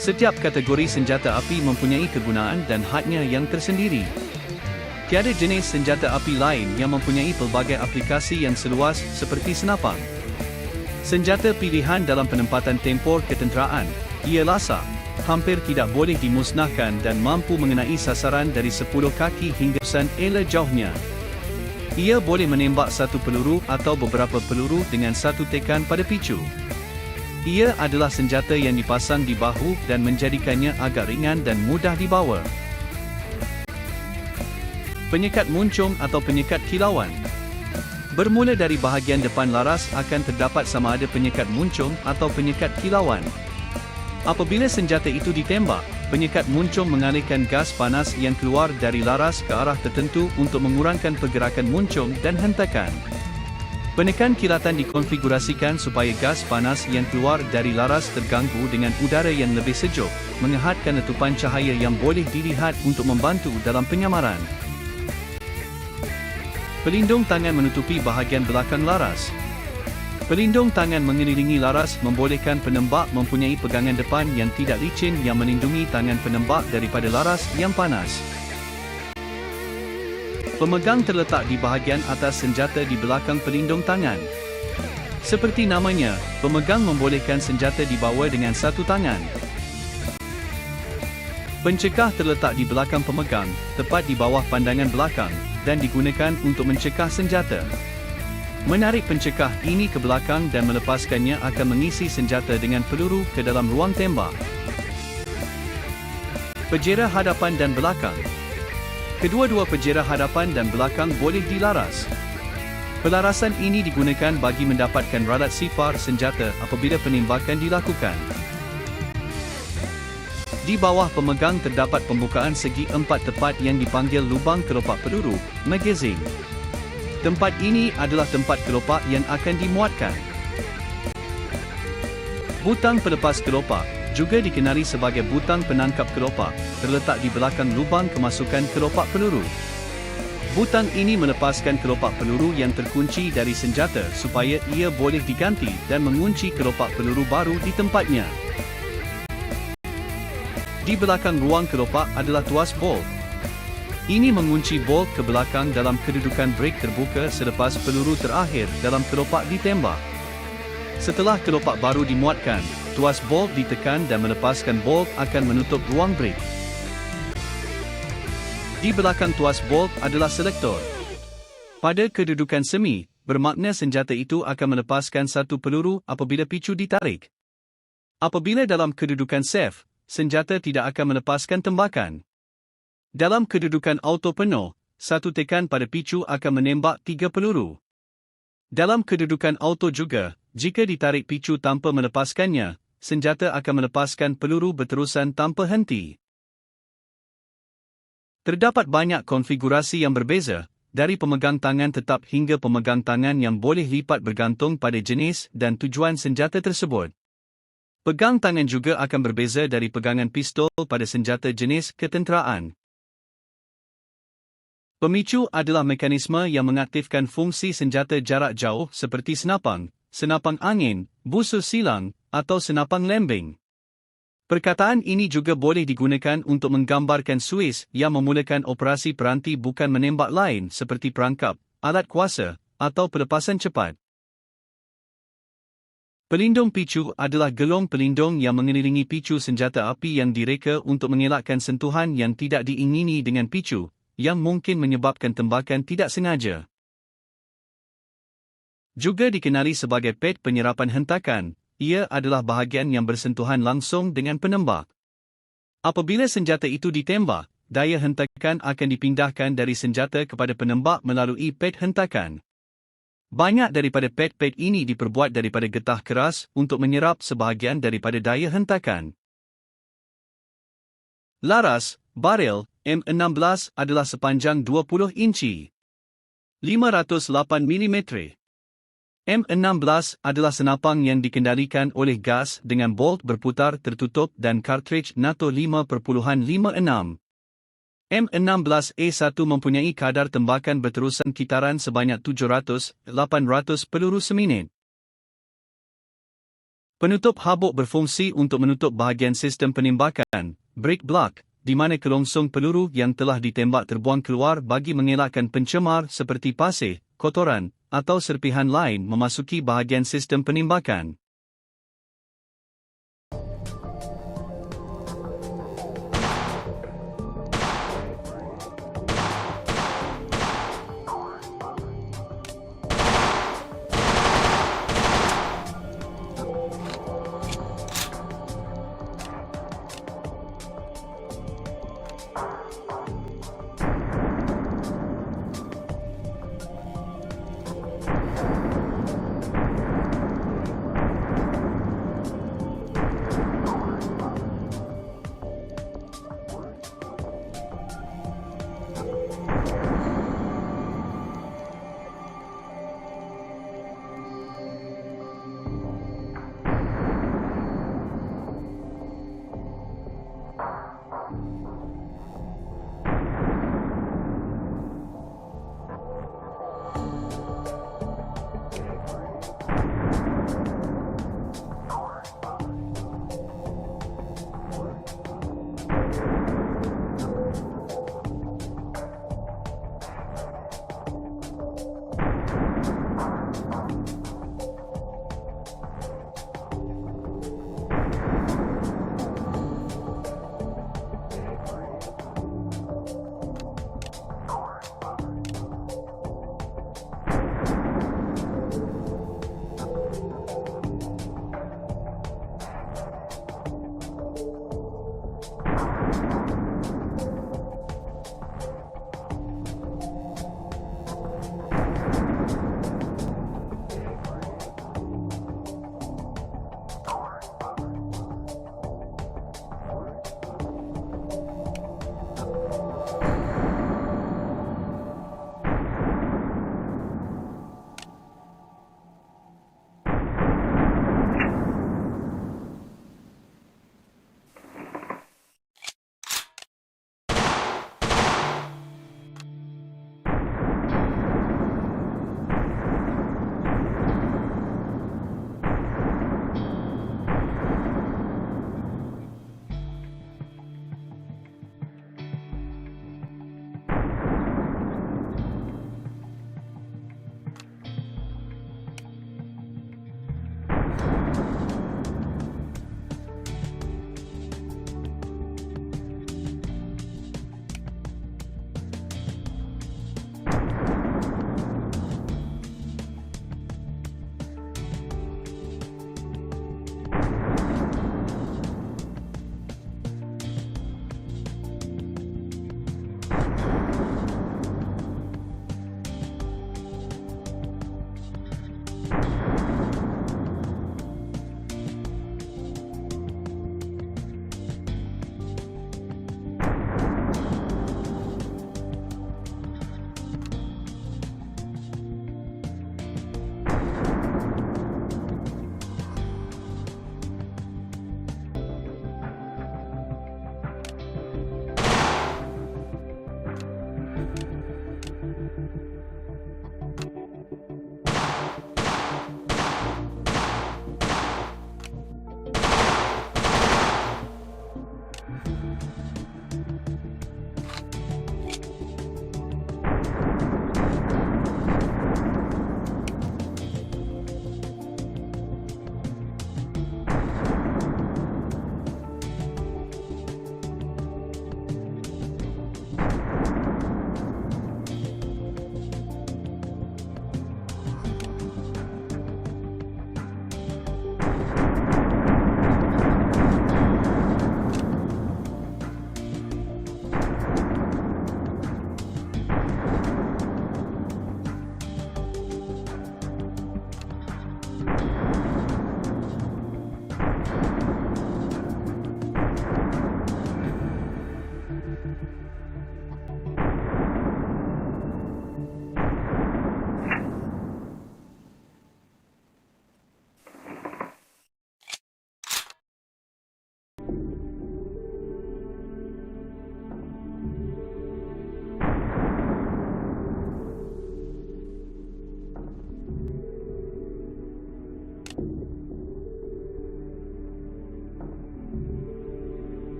Setiap kategori senjata api mempunyai kegunaan dan hadnya yang tersendiri. Tiada jenis senjata api lain yang mempunyai pelbagai aplikasi yang seluas seperti senapang. Senjata pilihan dalam penempatan tempur ketenteraan, ia lasak, hampir tidak boleh dimusnahkan dan mampu mengenai sasaran dari 10 kaki hingga ratusan ela jauhnya. Ia boleh menembak satu peluru atau beberapa peluru dengan satu tekan pada picu. Ia adalah senjata yang dipasang di bahu dan menjadikannya agak ringan dan mudah dibawa. Penyekat muncung atau penyekat kilauan. Bermula dari bahagian depan laras akan terdapat sama ada penyekat muncung atau penyekat kilauan. Apabila senjata itu ditembak, penyekat muncung mengalirkan gas panas yang keluar dari laras ke arah tertentu untuk mengurangkan pergerakan muncung dan hentakan. Penekan kilatan dikonfigurasikan supaya gas panas yang keluar dari laras terganggu dengan udara yang lebih sejuk, mengehadkan letupan cahaya yang boleh dilihat untuk membantu dalam penyamaran. Pelindung tangan menutupi bahagian belakang laras. Pelindung tangan mengelilingi laras membolehkan penembak mempunyai pegangan depan yang tidak licin yang melindungi tangan penembak daripada laras yang panas. Pemegang terletak di bahagian atas senjata di belakang pelindung tangan. Seperti namanya, pemegang membolehkan senjata dibawa dengan satu tangan. Pencekah terletak di belakang pemegang, tepat di bawah pandangan belakang, dan digunakan untuk mencekah senjata. Menarik pencekah ini ke belakang dan melepaskannya akan mengisi senjata dengan peluru ke dalam ruang tembak. Pejera hadapan dan belakang. Kedua-dua pejera hadapan dan belakang boleh dilaras. Pelarasan ini digunakan bagi mendapatkan radat sifar senjata apabila penembakan dilakukan. Di bawah pemegang terdapat pembukaan segi empat tepat yang dipanggil lubang kelopak peluru, magazine. Tempat ini adalah tempat kelopak yang akan dimuatkan. Butang pelepas kelopak, juga dikenali sebagai butang penangkap kelopak, terletak di belakang lubang kemasukan kelopak peluru. Butang ini melepaskan kelopak peluru yang terkunci dari senjata supaya ia boleh diganti dan mengunci kelopak peluru baru di tempatnya. Di belakang ruang kelopak adalah tuas bolt. Ini mengunci bolt ke belakang dalam kedudukan brek terbuka selepas peluru terakhir dalam kelopak ditembak. Setelah kelopak baru dimuatkan, tuas bolt ditekan dan melepaskan bolt akan menutup ruang brek. Di belakang tuas bolt adalah selektor. Pada kedudukan semi, bermakna senjata itu akan melepaskan satu peluru apabila picu ditarik. Apabila dalam kedudukan safe, senjata tidak akan melepaskan tembakan. Dalam kedudukan auto penuh, satu tekan pada picu akan menembak 3 peluru. Dalam kedudukan auto juga, jika ditarik picu tanpa melepaskannya, senjata akan melepaskan peluru berterusan tanpa henti. Terdapat banyak konfigurasi yang berbeza, dari pemegang tangan tetap hingga pemegang tangan yang boleh lipat bergantung pada jenis dan tujuan senjata tersebut. Pegang tangan juga akan berbeza dari pegangan pistol pada senjata jenis ketenteraan. Pemicu adalah mekanisme yang mengaktifkan fungsi senjata jarak jauh seperti senapang, senapang angin, busur silang, atau senapang lembing. Perkataan ini juga boleh digunakan untuk menggambarkan suis yang memulakan operasi peranti bukan menembak lain seperti perangkap, alat kuasa, atau pelepasan cepat. Pelindung picu adalah gelong pelindung yang mengelilingi picu senjata api yang direka untuk mengelakkan sentuhan yang tidak diingini dengan picu, yang mungkin menyebabkan tembakan tidak sengaja. Juga dikenali sebagai pad penyerapan hentakan, ia adalah bahagian yang bersentuhan langsung dengan penembak. Apabila senjata itu ditembak, daya hentakan akan dipindahkan dari senjata kepada penembak melalui pad hentakan. Banyak daripada pad-pad ini diperbuat daripada getah keras untuk menyerap sebahagian daripada daya hentakan. Laras, barel, M16 adalah sepanjang 20 inci. 508 mm. M16 adalah senapang yang dikendalikan oleh gas dengan bolt berputar tertutup dan kartridge NATO 5.56. M16A1 mempunyai kadar tembakan berterusan kitaran sebanyak 700-800 peluru seminit. Penutup habuk berfungsi untuk menutup bahagian sistem penembakan, break block, di mana kelongsong peluru yang telah ditembak terbuang keluar bagi mengelakkan pencemar seperti pasir, kotoran, atau serpihan lain memasuki bahagian sistem penembakan.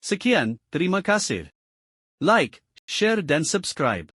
Sekian, terima kasih. Like, share dan subscribe.